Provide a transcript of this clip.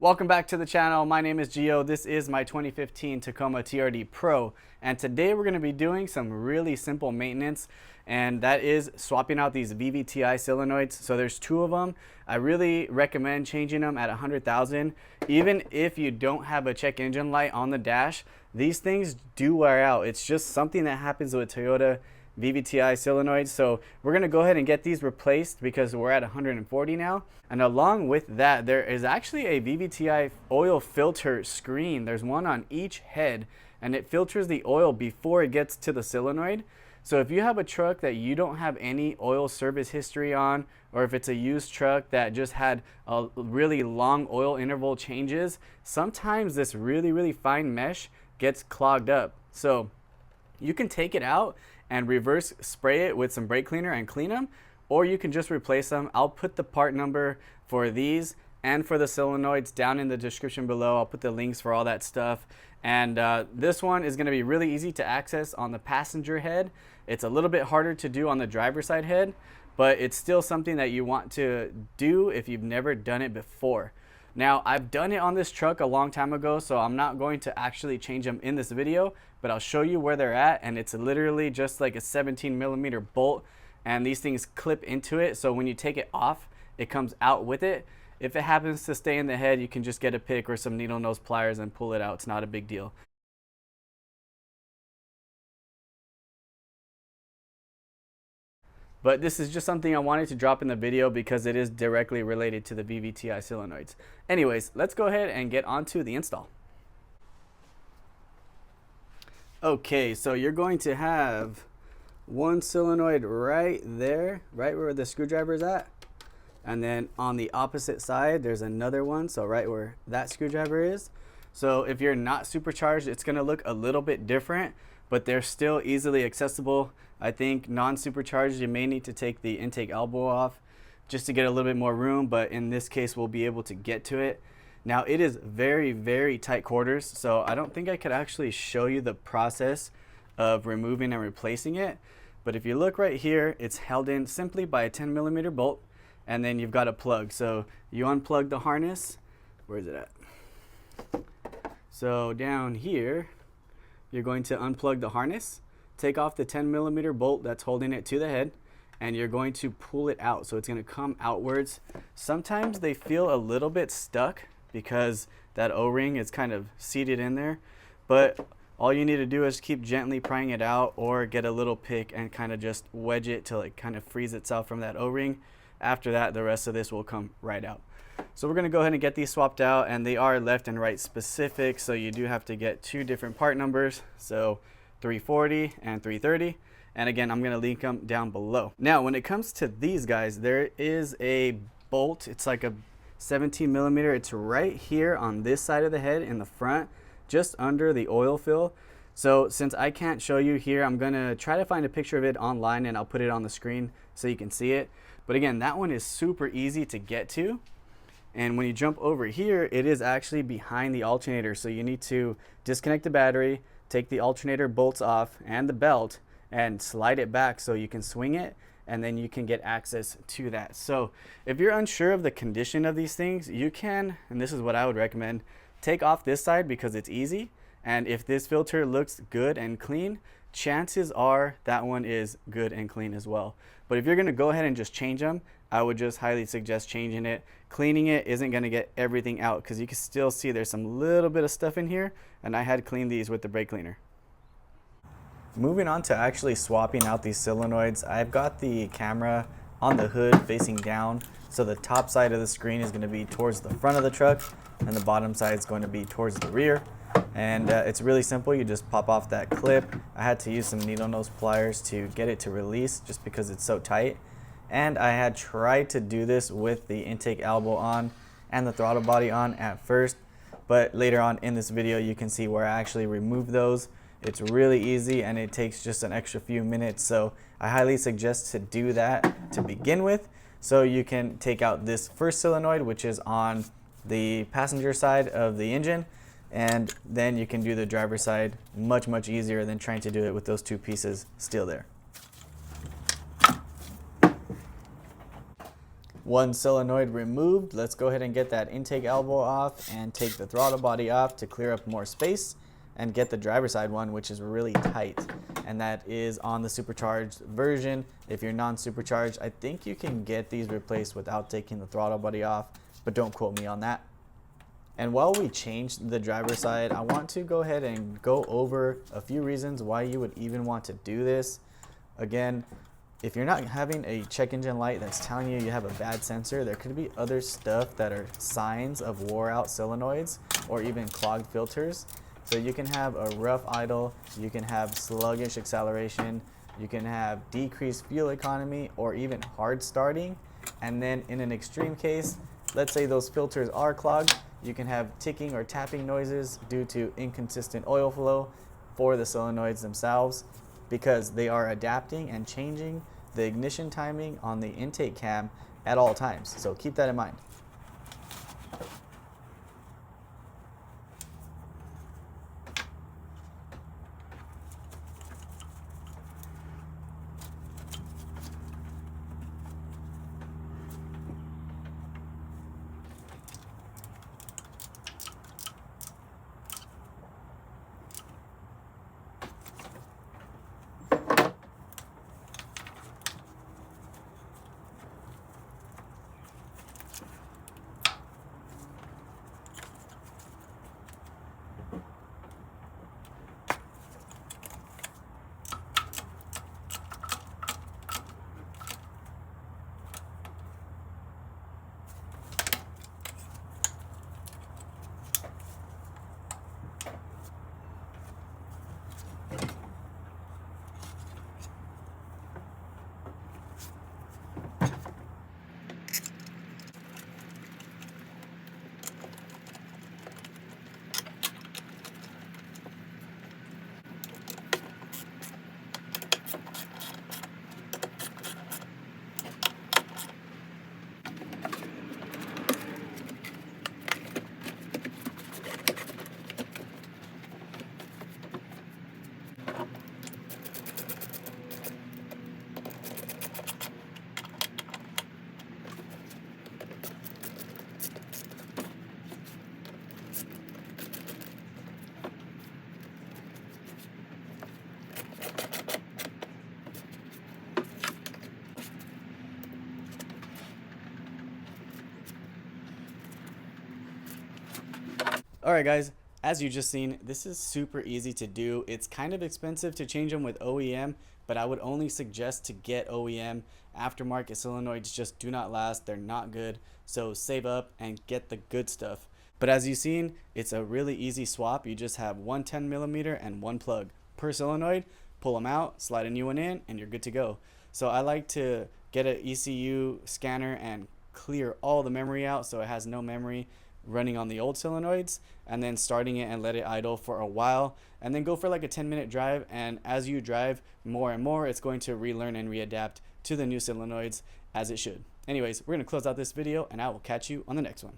Welcome back to the channel. My name is Gio. This is my 2015 Tacoma TRD Pro, and today we're going to be doing some really simple maintenance, and that is swapping out these VVT-i solenoids. So there's two of them. I really recommend changing them at 100,000. Even if you don't have a check engine light on the dash, these things do wear out. It's just something that happens with Toyota VVT-i solenoids. So we're going to go ahead and get these replaced because we're at 140 now. And along with that, there is actually a VVT-i oil filter screen. There's one on each head, and it filters the oil before it gets to the solenoid. So if you have a truck that you don't have any oil service history on, or if it's a used truck that just had a really long oil interval changes, sometimes this really fine mesh gets clogged up. So you can take it out and reverse spray it with some brake cleaner and clean them, or you can just replace them. I'll put the part number for these and for the solenoids down in the description below. I'll put the links for all that stuff. And this one is gonna be really easy to access on the passenger head. It's a little bit harder to do on the driver's side head, but it's still something that you want to do if you've never done it before. Now, I've done it on this truck a long time ago, so I'm not going to actually change them in this video, but I'll show you where they're at, and it's literally just like a 17mm bolt, and these things clip into it, so when you take it off, it comes out with it. If it happens to stay in the head, you can just get a pick or some needle nose pliers and pull it out. It's not a big deal. But this is just something I wanted to drop in the video because it is directly related to the VVT-i solenoids. Anyways, let's go ahead and get onto the install. Okay, so you're going to have one solenoid right there, right where the screwdriver is at. And then on the opposite side, there's another one, so right where that screwdriver is. So if you're not supercharged, it's gonna look a little bit different, but they're still easily accessible. I think non-supercharged, you may need to take the intake elbow off just to get a little bit more room, but in this case, we'll be able to get to it. Now, it is very tight quarters, so I don't think I could actually show you the process of removing and replacing it. But if you look right here, it's held in simply by a 10mm bolt, and then you've got a plug. So you unplug the harness. Where is it at? So down here, you're going to unplug the harness, take off the 10mm bolt that's holding it to the head, and you're going to pull it out. So it's going to come outwards. Sometimes they feel a little bit stuck because that O-ring is kind of seated in there, but all you need to do is keep gently prying it out, or get a little pick and kind of just wedge it till it kind of frees itself from that O-ring. After that, the rest of this will come right out. So we're going to go ahead and get these swapped out, and they are left and right specific, so you do have to get two different part numbers, so 340 and 330. And again, I'm going to link them down below. Now, when it comes to these guys, there is a bolt. It's like a 17mm. It's right here on this side of the head in the front, just under the oil fill. So since I can't show you here, I'm going to try to find a picture of it online, and I'll put it on the screen so you can see it. But again, that one is super easy to get to. And when you jump over here, it is actually behind the alternator. So you need to disconnect the battery, take the alternator bolts off and the belt, and slide it back so you can swing it, and then you can get access to that. So if you're unsure of the condition of these things, you can, and this is what I would recommend, take off this side because it's easy. And if this filter looks good and clean, chances are that one is good and clean as well. But if you're going to go ahead and just change them, I would just highly suggest changing it. Cleaning it isn't going to get everything out because you can still see there's some little bit of stuff in here, and I had cleaned these with the brake cleaner. Moving on to actually swapping out these solenoids, I've got the camera on the hood facing down, so the top side of the screen is going to be towards the front of the truck, and the bottom side is going to be towards the rear. And it's really simple. You just pop off that clip. I had to use some needle nose pliers to get it to release just because it's so tight. And I had tried to do this with the intake elbow on and the throttle body on at first, but later on in this video you can see where I actually remove those. It's really easy, and it takes just an extra few minutes, so I highly suggest to do that to begin with, so you can take out this first solenoid, which is on the passenger side of the engine, and then you can do the driver's side much easier than trying to do it with those two pieces still there. One solenoid removed. Let's go ahead and get that intake elbow off and take the throttle body off to clear up more space and get the driver's side one, which is really tight. And that is on the supercharged version. If you're non-supercharged, I think you can get these replaced without taking the throttle body off, but don't quote me on that. And while we change the driver's side, I want to go ahead and go over a few reasons why you would even want to do this. Again, if you're not having a check engine light that's telling you have a bad sensor, there could be other stuff that are signs of wore out solenoids or even clogged filters. So you can have a rough idle, you can have sluggish acceleration, you can have decreased fuel economy or even hard starting. And then in an extreme case, let's say those filters are clogged, you can have ticking or tapping noises due to inconsistent oil flow for the solenoids themselves, because they are adapting and changing the ignition timing on the intake cam at all times. So keep that in mind. Alright guys, as you just seen, this is super easy to do. It's kind of expensive to change them with OEM, but I would only suggest to get OEM. Aftermarket solenoids just do not last, they're not good, so save up and get the good stuff. But as you've seen, it's a really easy swap. You just have one 10mm and one plug per solenoid, pull them out, slide a new one in, and you're good to go. So I like to get an ECU scanner and clear all the memory out so it has no memory running on the old solenoids, and then starting it and let it idle for a while, and then go for like a 10-minute drive. And as you drive more and more, it's going to relearn and readapt to the new solenoids as it should. Anyways, we're going to close out this video and I will catch you on the next one.